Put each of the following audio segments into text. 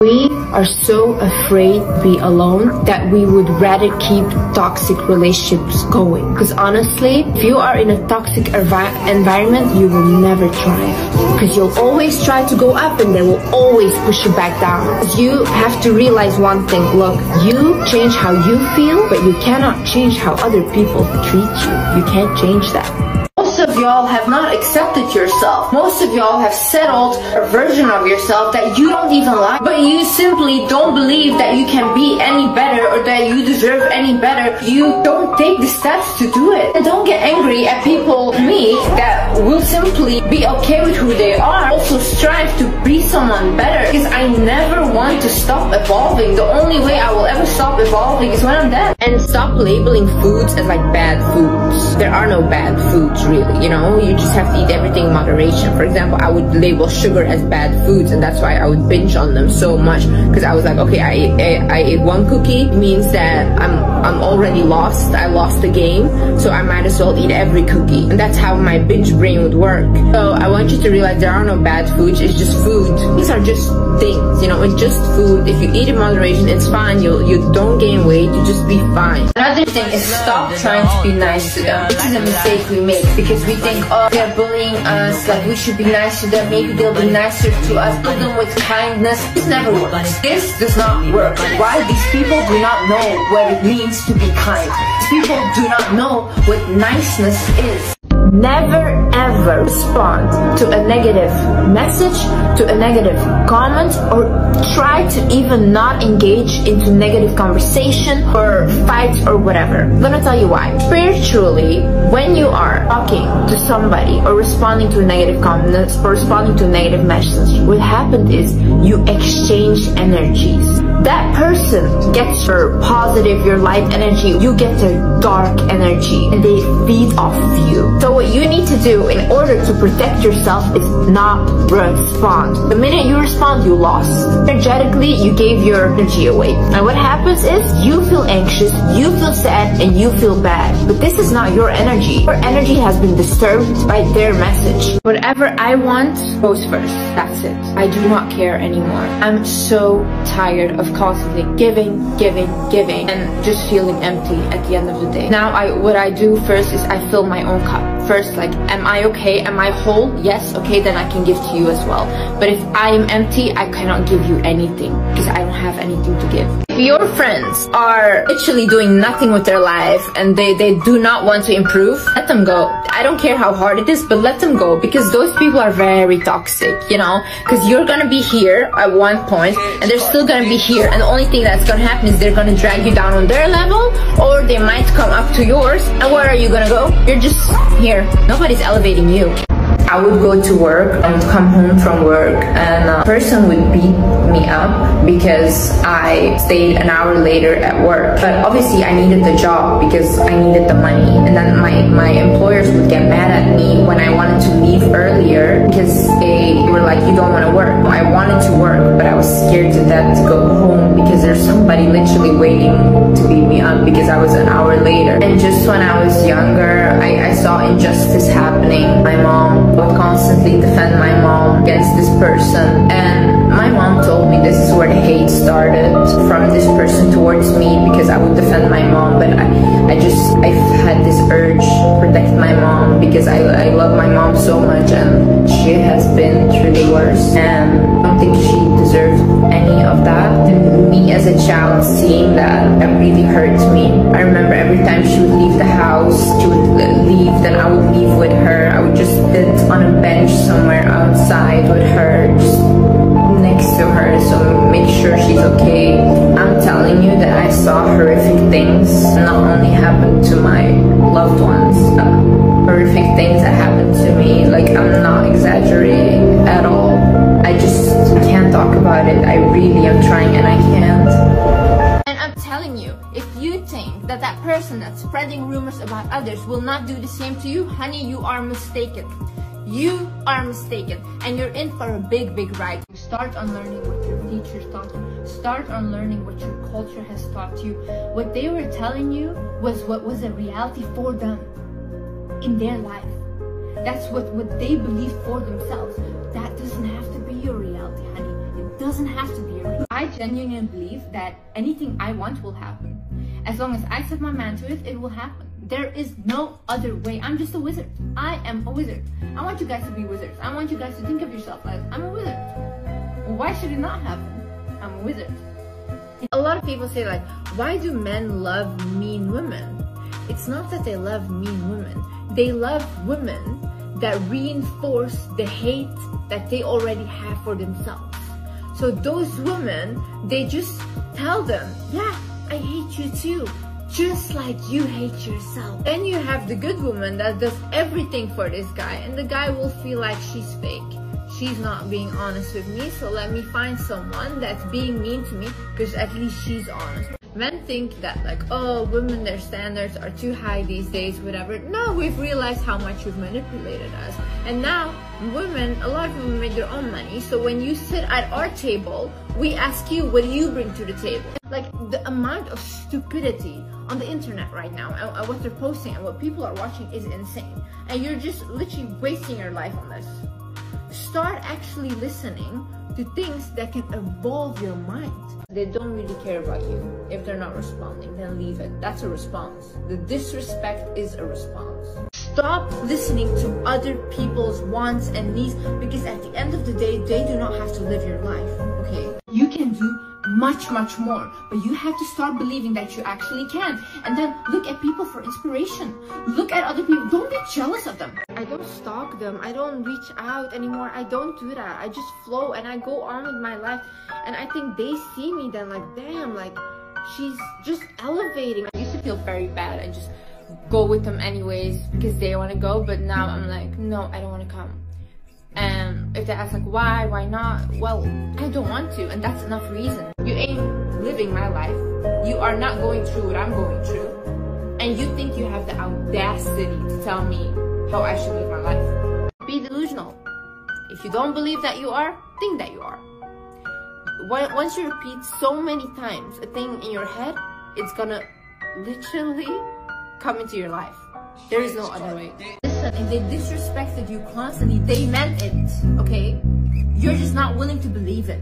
We are so afraid to be alone that we would rather keep toxic relationships going. Because honestly, if you are in a toxic environment, you will never thrive. Because you'll always try to go up and they will always push you back down. You have to realize one thing. Look, you change how you feel, but you cannot change how other people treat you. You can't change that. Most of y'all have not accepted yourself. Most of y'all have settled a version of yourself that you don't even like, but you simply don't believe that you can be any better or that you deserve any better. You don't take the steps to do it. And don't get angry at people like me that will simply be okay with who they are. Also strive to be someone better, because I never want to stop evolving. The only way I will ever stop evolving is when I'm dead. And stop labeling foods as like bad foods. There are no bad foods, really. You know, you just have to eat everything in moderation. For example, I would label sugar as bad foods, and that's why I would binge on them so much, because I was like, okay, I ate one cookie, means that I'm already lost. I lost the game, so I might as well eat every cookie. And that's how my binge brain would work. So I want you to realize there are no bad foods. It's just food. These are just things, you know. It's just food. If you eat in moderation, it's fine. You don't gain weight. You just be fine. Another thing is stop trying to be nice to them. This is a mistake we make, because we think, oh, they're bullying us, like we should be nice to them, maybe they'll be nicer to us. Fill them with kindness. This never works. This does not work. Why? These people do not know what it means to be kind. These people do not know what niceness is. Never ever respond to a negative message, to a negative comment, or try to even not engage into negative conversation or fights or whatever. I'm gonna tell you why. Spiritually, when you are talking to somebody or responding to a negative comment or responding to a negative message, what happened is you exchange energies. That person gets your positive, your light energy, you get their dark energy, and they feed off of you. So what you need to do in order to protect yourself is not respond. The minute you respond, you lost. Energetically, you gave your energy away. And what happens is you feel anxious, you feel sad, and you feel bad. But this is not your energy. Your energy has been disturbed by their message. Whatever I want goes first. That's it. I do not care anymore. I'm so tired of constantly giving, and just feeling empty at the end of the day. Now what I do first is I fill my own cup. First, like, am I okay? Am I whole? Yes, okay, then I can give to you as well. But if I am empty, I cannot give you anything, because I don't have anything to give. If your friends are literally doing nothing with their life and they do not want to improve, let them go. I don't care how hard it is, but let them go, because those people are very toxic, you know, because you're gonna be here at one point and they're still gonna be here, and the only thing that's gonna happen is they're gonna drag you down on their level, or they might come up to yours, and where are you gonna go? You're just here. Nobody's elevating you. I would go to work, I would come home from work, and a person would beat me up because I stayed an hour later at work. But obviously I needed the job because I needed the money. And then my employers would get mad at me when I wanted to leave earlier, because they were like, you don't want to work. I wanted to work, but I was scared to death to go home because there's somebody literally waiting to beat me up because I was an hour later. And just when I was younger, I saw injustice happening. My mom would constantly defend my mom against this person, and my mom told me this is where the hate started, from this person towards me, because I would defend my mom. But I've had this urge to protect my mom, because I love my mom so much, and she has been through the worst, and I don't think she deserved any of that. And me as a child, seeing that really hurt me. I remember every time she would leave the house, she would leave, then I would leave with her. I would just sit on a bench somewhere outside with her, just next to her, so make sure she's okay. I'm telling you that I saw horrific things not only happen to my loved ones, horrific things that happened to me. Like, I'm not exaggerating at all. I just can't talk about it. I really am trying, and I can't. And I'm telling you, if you think that that person that's spreading rumors about others will not do the same to you, honey, you are mistaken. You are mistaken, and you're in for a big ride. Start on learning what your teachers taught you. Start on learning what your culture has taught you. What they were telling you was what was a reality for them in their life. That's what they believed for themselves. That doesn't have to be your reality, honey. It doesn't have to be your reality. I genuinely believe that anything I want will happen. As long as I set my mind to it, it will happen. There is no other way. I'm just a wizard. I am a wizard. I want you guys to be wizards. I want you guys to think of yourself as, I'm a wizard. Why should it not happen? I'm a wizard. A lot of people say like, why do men love mean women? It's not that they love mean women. They love women that reinforce the hate that they already have for themselves. So those women, they just tell them, yeah, I hate you too, just like you hate yourself. Then you have the good woman that does everything for this guy, and the guy will feel like she's fake. She's not being honest with me, so let me find someone that's being mean to me because at least she's honest. Men think that like, oh, women, their standards are too high these days, whatever. No, we've realized how much you've manipulated us. And now, women, a lot of women make their own money. So when you sit at our table, we ask you, what do you bring to the table? Like, the amount of stupidity on the internet right now, and what they're posting and what people are watching is insane. And you're just literally wasting your life on this. Start actually listening to things that can evolve your mind. They don't really care about you. If they're not responding, then leave it. That's a response. The disrespect is a response. Stop listening to other people's wants and needs, because at the end of the day, they do not have to live your life, okay? You can do much more, but you have to start believing that you actually can. And then look at people for inspiration. Look at other people. Don't be jealous of them. I don't stalk them. I don't reach out anymore. I don't do that. I just flow and I go on with my life. And I think they see me then like, damn, like she's just elevating. I used to feel very bad and just go with them anyways because they want to go, but now I'm like, no, I don't want to come. And if they ask like, why not? Well, I don't want to, and that's enough reason. You ain't living my life. You are not going through what I'm going through. And you think you have the audacity to tell me how I should live my life. Be delusional. If you don't believe that you are, think that you are. Once you repeat so many times a thing in your head, it's gonna literally come into your life. There is no other way. Listen, if they disrespected you constantly, they meant it, okay? You're just not willing to believe it.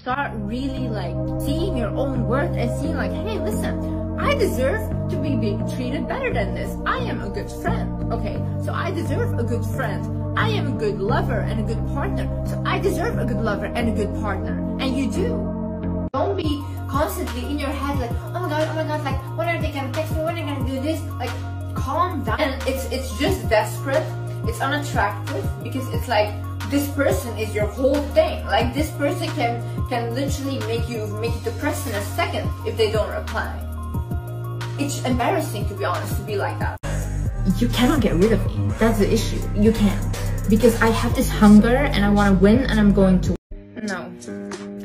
Start really like seeing your own worth and seeing like, hey, listen, I deserve to be being treated better than this. I am a good friend, okay? So I deserve a good friend. I am a good lover and a good partner. So I deserve a good lover and a good partner. And you do. Don't be constantly in your head like, oh my god, like, when are they gonna text me? When are they gonna do this? Like, calm down. And it's just desperate. It's unattractive because it's like, this person is your whole thing. Like, this person can literally make you depressed in a second if they don't reply. It's embarrassing, to be honest, to be like that. You cannot get rid of me. That's the issue. You can't. Because I have this hunger and I want to win and I'm going to. No.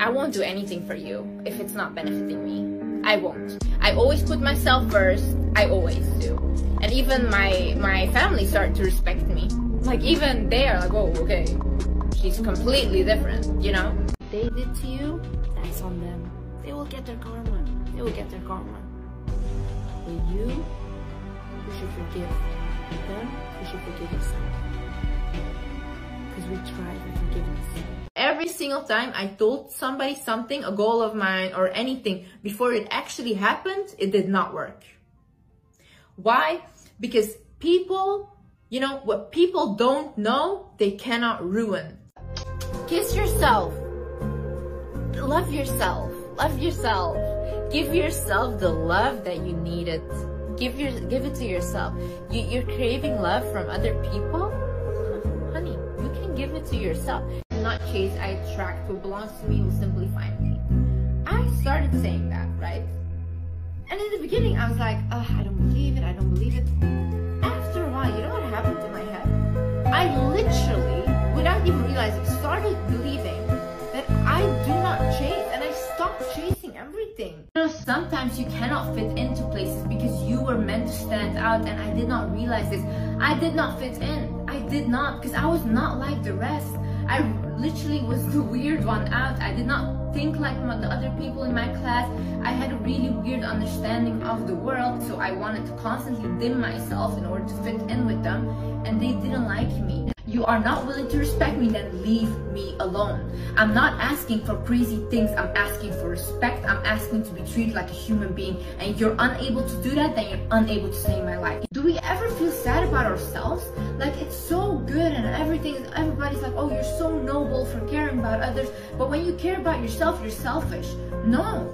I won't do anything for you if it's not benefiting me. I won't. I always put myself first. I always do. And even my family start to respect me. Like, even they are like, oh, okay. She's completely different, you know? They did to you, that's on them. They will get their karma. They will get their karma. But you should forgive them. You should forgive yourself. Because we tried with forgiveness. Every single time I told somebody something, a goal of mine or anything, before it actually happened, it did not work. Why? Because people, you know, what people don't know, they cannot ruin. Kiss yourself. Love yourself. Love yourself. Give yourself the love that you needed. Give it to yourself. You're craving love from other people? Honey, you can give it to yourself. Do not chase, I attract. What belongs to me will simply find me. I started saying that, right? And in the beginning, I was like, oh, I don't believe it, I don't believe it. After a while, you know what happened in my head? I literally, without even realizing, started believing that I do not chase, and I stopped chasing everything. You know, sometimes you cannot fit into places because you were meant to stand out, and I did not realize this. I did not fit in. I did not, because I was not like the rest. I literally was the weird one out. I did not think like the other people in my class. I had a really weird understanding of the world, so I wanted to constantly dim myself in order to fit in with them, and they didn't like me. You are not willing to respect me, then leave me alone. I'm not asking for crazy things, I'm asking for respect. I'm asking to be treated like a human being, and you're unable to do that, then you're unable to save my life. Do we ever feel sad about ourselves? Like, it's so good and everybody's like, oh, you're so noble for caring about others, but when you care about yourself, you're selfish. No.